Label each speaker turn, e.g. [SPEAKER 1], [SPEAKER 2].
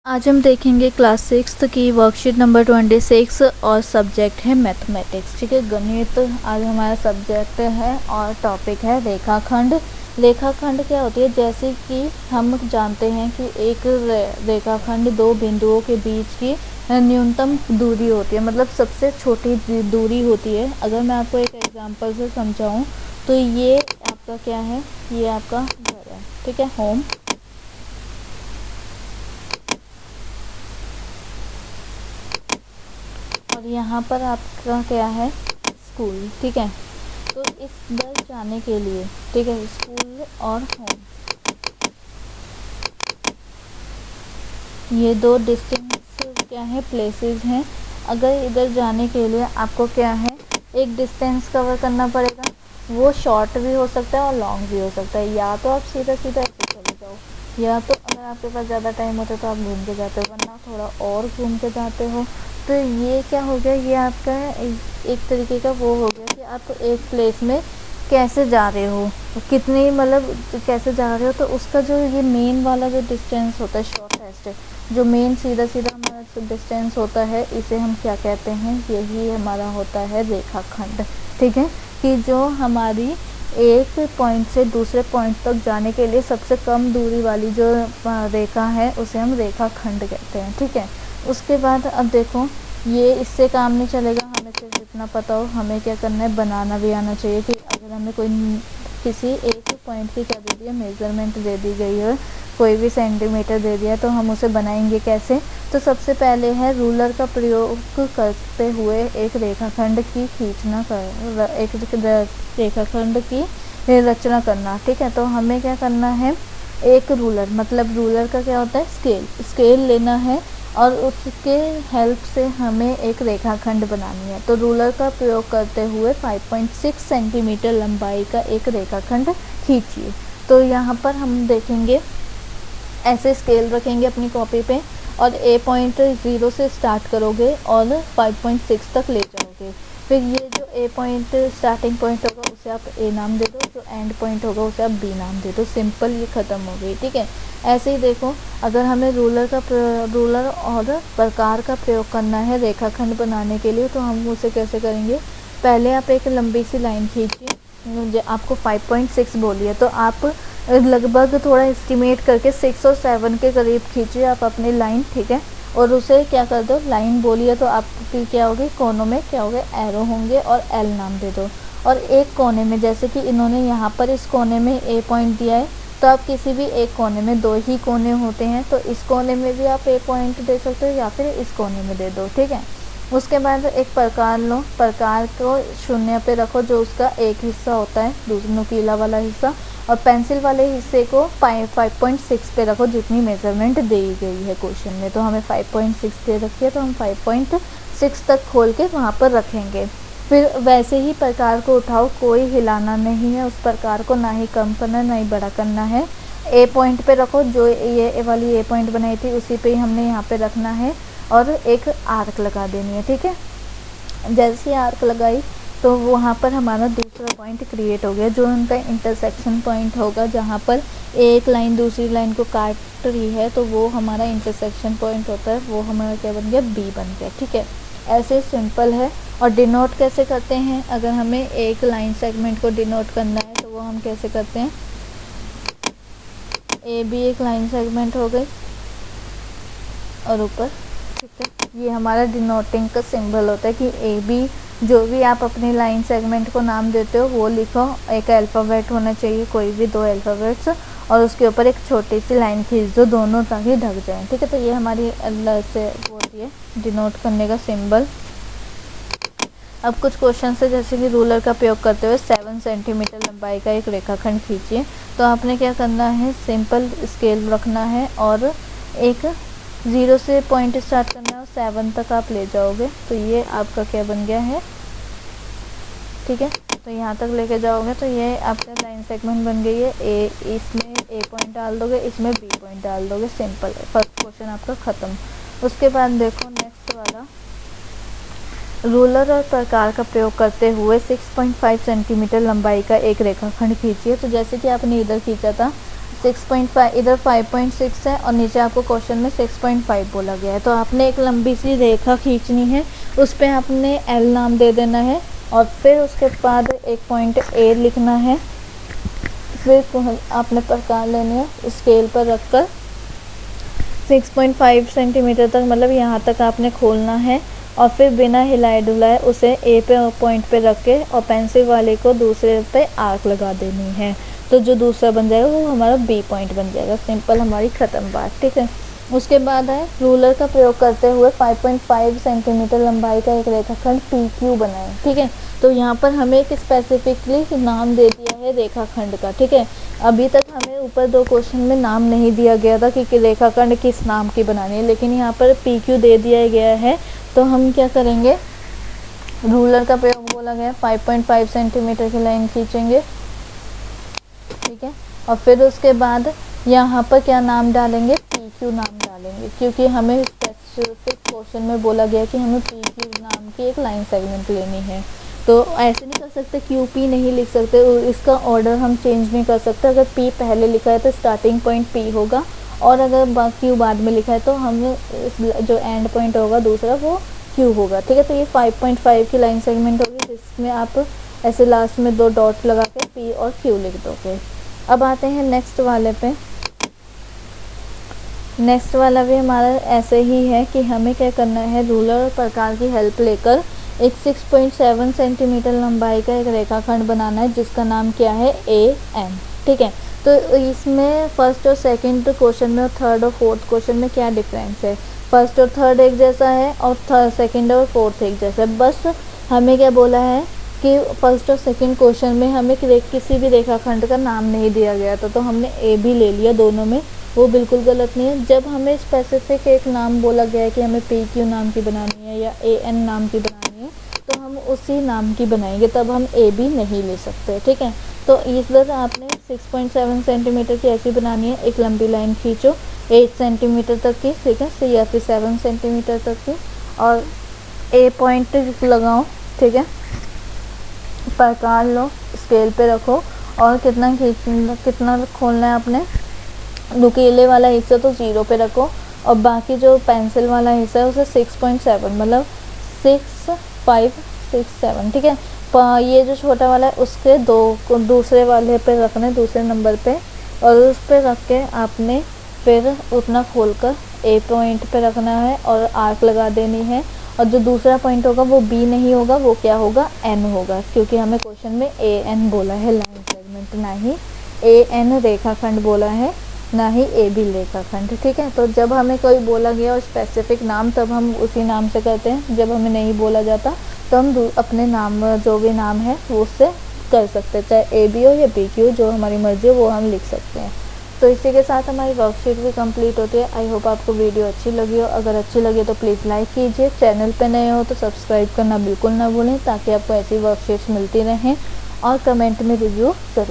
[SPEAKER 1] आज हम देखेंगे क्लास 6 की वर्कशीट नंबर 26 और सब्जेक्ट है मैथमेटिक्स। ठीक है, गणित आज हमारा सब्जेक्ट है और टॉपिक है रेखाखंड। रेखाखंड क्या होती है? जैसे कि हम जानते हैं कि एक रेखाखंड दो बिंदुओं के बीच की न्यूनतम दूरी होती है, मतलब सबसे छोटी दूरी होती है। अगर मैं आपको एक एग्जांपल से समझाऊं तो ये आपका क्या है, ये आपका घर है, ठीक है, होम। और यहाँ पर आपका क्या है, स्कूल। ठीक है, तो इस दर जाने के लिए, ठीक है, स्कूल और होम, ये दो डिस्टेंस क्या है, प्लेसेस हैं। अगर इधर जाने के लिए आपको क्या है, एक डिस्टेंस कवर करना पड़ेगा। वो शॉर्ट भी हो सकता है और लॉन्ग भी हो सकता है। या तो आप सीधा सीधा ऐसे चले जाओ, या तो अगर आपके पास ज़्यादा टाइम होता है तो आप घूम के जाते हो, वरना थोड़ा और घूम के जाते हो। तो ये क्या हो गया, ये आपका एक तरीके का वो हो गया कि आप एक प्लेस में कैसे जा रहे हो, कितनी मतलब कैसे जा रहे हो। तो उसका जो ये मेन वाला जो डिस्टेंस होता है, शॉर्टेस्ट, जो मेन सीधा सीधा हमारा डिस्टेंस होता है, इसे हम क्या कहते हैं, यही हमारा होता है रेखाखंड। ठीक है, कि जो हमारी एक पॉइंट से दूसरे पॉइंट तक जाने के लिए सबसे कम दूरी वाली जो रेखा है उसे हम रेखाखंड कहते हैं। ठीक है, उसके बाद अब देखो, ये इससे काम नहीं चलेगा, हमें सिर्फ इतना पता हो, हमें क्या करना है, बनाना भी आना चाहिए। कि अगर हमें कोई किसी एक पॉइंट की क्या दे दिया, मेज़रमेंट दे दी गई है, कोई भी सेंटीमीटर दे दिया, तो हम उसे बनाएंगे कैसे। तो सबसे पहले है रूलर का प्रयोग करते हुए एक रेखाखंड की खींचना कर एक रेखाखंड की रचना करना। ठीक है, तो हमें क्या करना है, एक रूलर, मतलब रूलर का क्या होता है, स्केल लेना है और उसके हेल्प से हमें एक रेखाखंड बनानी है। तो रूलर का प्रयोग करते हुए 5.6 सेंटीमीटर लंबाई का एक रेखाखंड खींचिए। तो यहाँ पर हम देखेंगे, ऐसे स्केल रखेंगे अपनी कॉपी पे और ए पॉइंट 0 से स्टार्ट करोगे और 5.6 तक ले जाओगे। फिर ये जो ए पॉइंट स्टार्टिंग पॉइंट होगा उसे आप ए नाम दे दो, जो एंड पॉइंट होगा उसे आप बी नाम दे दो। सिंपल, ये ख़त्म हो गई। ठीक है, ऐसे ही देखो, अगर हमें रूलर और प्रकार का प्रयोग करना है रेखाखंड बनाने के लिए, तो हम उसे कैसे करेंगे। पहले आप एक लंबी सी लाइन खींचिए, मुझे आपको 5.6 बोली है तो आप लगभग थोड़ा एस्टिमेट करके 6 और 7 के करीब खींचिए आप अपनी लाइन। ठीक है, और उसे क्या कर दो, लाइन बोली है तो आपकी क्या होगी, कोनों में क्या होगा, एरो होंगे और एल नाम दे दो। और एक कोने में, जैसे कि इन्होंने यहाँ पर इस कोने में ए पॉइंट दिया है, तो आप किसी भी एक कोने में, दो ही कोने होते हैं, तो इस कोने में भी आप ए पॉइंट दे सकते हो या फिर इस कोने में दे दो। ठीक है, उसके बाद एक प्रकार लो, प्रकार को शून्य पे रखो, जो उसका एक हिस्सा होता है, दूसरा नुकीला वाला हिस्सा, और पेंसिल वाले हिस्से को 5.6 पे रखो, जितनी मेजरमेंट दी गई है क्वेश्चन में। तो हमें 5.6 दे रखी है, तो हम 5.6 तक खोल के वहाँ पर रखेंगे। फिर वैसे ही प्रकार को उठाओ, कोई हिलाना नहीं है उस प्रकार को, ना ही कम करना ना ही बड़ा करना है। ए पॉइंट पे रखो, जो ये वाली ए पॉइंट बनाई थी उसी पे ही हमने यहाँ पे रखना है, और एक आर्क लगा देनी है। ठीक है, जैसे ही आर्क लगाई तो वहाँ पर हमारा दूसरा पॉइंट क्रिएट हो गया, जो उनका इंटरसेक्शन पॉइंट होगा, जहाँ पर एक लाइन दूसरी लाइन को काट रही है, तो वो हमारा इंटरसेक्शन पॉइंट होता है, वो हमारा क्या बन गया, बी बन गया। ठीक है, ऐसे सिंपल है। और डिनोट कैसे करते हैं, अगर हमें एक लाइन सेगमेंट को डिनोट करना है तो वो हम कैसे करते हैं, ए बी एक लाइन सेगमेंट हो गई और ऊपर, ठीक है, ये हमारा डिनोटिंग का सिंबल होता है कि ए बी, जो भी आप अपनी लाइन सेगमेंट को नाम देते हो वो लिखो। एक अल्फ़ाबेट होना चाहिए, कोई भी दो अल्फ़ाबेट्स, और उसके ऊपर एक छोटी सी लाइन खींच दो, दोनों ताकि ढक जाए। ठीक है, तो ये हमारी अल्लाह से वो होती है डिनोट करने का सिंबल। अब कुछ क्वेश्चन है, जैसे कि रूलर का प्रयोग करते हुए 7 सेंटीमीटर लंबाई का एक रेखाखंड खींचिए। तो आपने क्या करना है, सिंपल स्केल रखना है और एक 0 से पॉइंट स्टार्ट करना है और 7 तक आप ले जाओगे, तो ये आपका क्या बन गया है। ठीक है, तो यहाँ तक लेके जाओगे तो ये आपका लाइन सेगमेंट बन गई है। ए, इसमें ए पॉइंट डाल दोगे, इसमें बी पॉइंट डाल दोगे, सिंपल है, फर्स्ट क्वेश्चन आपका ख़त्म। उसके बाद देखो नेक्स्ट वाला, रूलर और प्रकार का प्रयोग करते हुए 6.5 सेंटीमीटर लंबाई का एक रेखाखंड खींचिए। तो जैसे कि आपने इधर खींचा था, 6.5 इधर 5.6 है और नीचे आपको क्वेश्चन में 6.5 बोला गया है। तो आपने एक लंबी सी रेखा खींचनी है, उस पर आपने एल नाम दे देना है और फिर उसके बाद एक पॉइंट ए लिखना है। फिर आपने प्रकार लेनी है, स्केल पर रखकर 6.5 सेंटीमीटर तक, मतलब यहाँ तक आपने खोलना है और फिर बिना हिलाए डुलाए उसे ए पे पॉइंट पे रख के और पेंसिल वाले को दूसरे पे आर्क लगा देनी है। तो जो दूसरा बन जाएगा वो हमारा बी पॉइंट बन जाएगा। सिंपल, हमारी ख़त्म बात, ठीक है। उसके बाद है रूलर का प्रयोग करते हुए 5.5 सेंटीमीटर लंबाई का एक रेखाखंड पी क्यू बनाएं, ठीक है। तो यहाँ पर हमें एक स्पेसिफिकली नाम दे दिया है रेखाखंड का, ठीक है। अभी तक हमें ऊपर 2 क्वेश्चन में नाम नहीं दिया गया था कि रेखाखंड किस नाम की बनानी है, लेकिन यहाँ पर पी क्यू दे दिया गया है। तो हम क्या करेंगे, रूलर का प्रयोग बोला गया, 5.5 सेंटीमीटर की लाइन खींचेंगे, ठीक है। और फिर उसके बाद यहाँ पर क्या नाम डालेंगे, पी क्यू नाम डालेंगे, क्योंकि हमें स्पेसिफिक क्वेश्चन में बोला गया कि हमें पी क्यू नाम की एक लाइन सेगमेंट लेनी है। तो ऐसे नहीं कर सकते, क्यू पी नहीं लिख सकते, इसका ऑर्डर हम चेंज नहीं कर सकते। अगर पी पहले लिखा है तो स्टार्टिंग पॉइंट पी होगा, और अगर क्यू बाद में लिखा है तो हम जो एंड पॉइंट होगा दूसरा वो क्यू होगा, ठीक है। तो ये 5.5 की लाइन सेगमेंट होगी, जिसमें आप ऐसे लास्ट में 2 डॉट लगा के पी और क्यू लिख दोगे। अब आते हैं नेक्स्ट वाले पे। नेक्स्ट वाला भी हमारा ऐसे ही है कि हमें क्या करना है, रूलर और प्रकार की हेल्प लेकर एक 6.7 सेंटीमीटर लंबाई का एक रेखाखंड बनाना है, जिसका नाम क्या है, ए एन, ठीक है। तो इसमें फर्स्ट और सेकंड क्वेश्चन में और थर्ड और फोर्थ क्वेश्चन में क्या डिफरेंस है, फर्स्ट और थर्ड एक जैसा है और सेकंड और फोर्थ एक जैसा है। बस हमें क्या बोला है कि फर्स्ट और सेकंड क्वेश्चन में हमें किसी भी रेखाखंड का नाम नहीं दिया गया था, तो हमने ए भी ले लिया दोनों में, वो बिल्कुल गलत नहीं है। जब हमें स्पेसिफिक एक नाम बोला गया है कि हमें पी क्यू नाम की बनानी है या ए एन नाम की बनानी है, तो हम उसी नाम की बनाएंगे, तब हम ए बी नहीं ले सकते, ठीक है। तो इधर आपने 6.7 सेंटीमीटर की ऐसी बनानी है, एक लंबी लाइन खींचो 8 सेंटीमीटर तक की, ठीक है, या फिर 7 सेंटीमीटर तक की, और ए पॉइंट लगाओ, ठीक है। प्रकार लो, स्केल पे रखो और कितना खोलना है आपने, नुकीले वाला हिस्सा तो 0 पे रखो और बाकी जो पेंसिल वाला हिस्सा है उसे 6.7 मतलब 6, 5, 6, 7, ठीक है। ये जो छोटा वाला है उसके दूसरे वाले पे रखने, दूसरे नंबर पे, और उस पे रख के आपने फिर उतना खोलकर ए पॉइंट पे रखना है और आर्क लगा देनी है। और जो दूसरा पॉइंट होगा वो बी नहीं होगा, वो क्या होगा, एन होगा, क्योंकि हमें क्वेश्चन में ए एन बोला है लाइन सेगमेंट, ना ही ए एन रेखाखंड बोला है, ना ही ए बी रेखाखंड, ठीक है। तो जब हमें कोई बोला गया और स्पेसिफिक नाम, तब हम उसी नाम से करते हैं। जब हमें नहीं बोला जाता तो हम अपने नाम, जो भी नाम है वो उससे कर सकते हैं, चाहे ए बी हो या पी क्यू, जो हमारी मर्जी हो वो हम लिख सकते हैं। तो इसी के साथ हमारी वर्कशीट भी कंप्लीट होती है। आई होप आपको वीडियो अच्छी लगी हो। अगर अच्छी लगी तो प्लीज़ लाइक कीजिए, चैनल पे नए हो तो सब्सक्राइब करना बिल्कुल ना भूलें, ताकि आपको ऐसी वर्कशीट्स मिलती रहें, और कमेंट में रिव्यू ज़रूर